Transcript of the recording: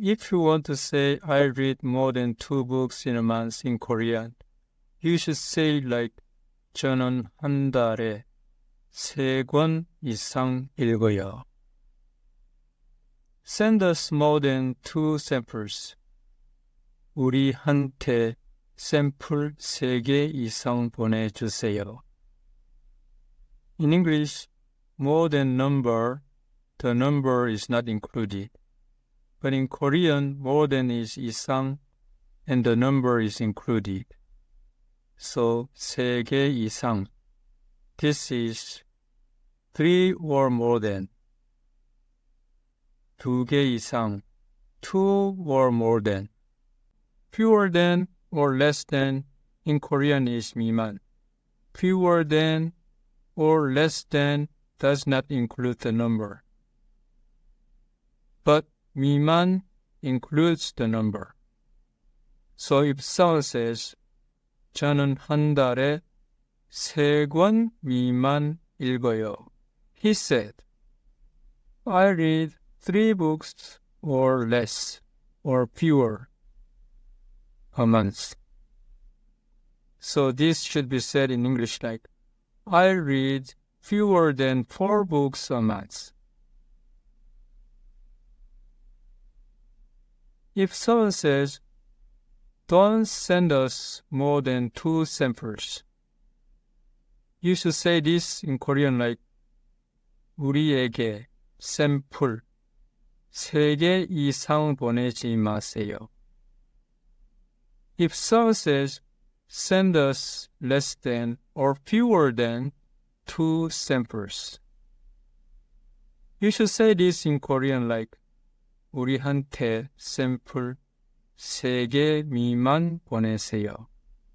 if you want to say I read more than 2 books in a month in Korean, you should say like 저는 한 달에 3권 이상 읽어요. Send us more than 2 samples. 우리한테 샘플 3개 이상 보내주세요. In English, more than number, the number is not included. But in Korean, more than is 이상 and the number is included. So, 3개 이상. This is 3 or more than. 2개 이상. 2 or more than. Fewer than or less than in Korean is 미만. Fewer than or less than does not include the number. But 미만 includes the number. So if someone says, 저는 한 달에 3권 미만 읽어요. He said, I read 3 books or less or fewer a month. So this should be said in English like, I read fewer than 4 books a month. If someone says, don't send us more than 2 samples, you should say this in Korean like, 우리에게 샘플 3개 이상 보내지 마세요. If someone says, send us less than or fewer than 2 samples, you should say this in Korean like, 우리한테 샘플 3개 미만 보내세요.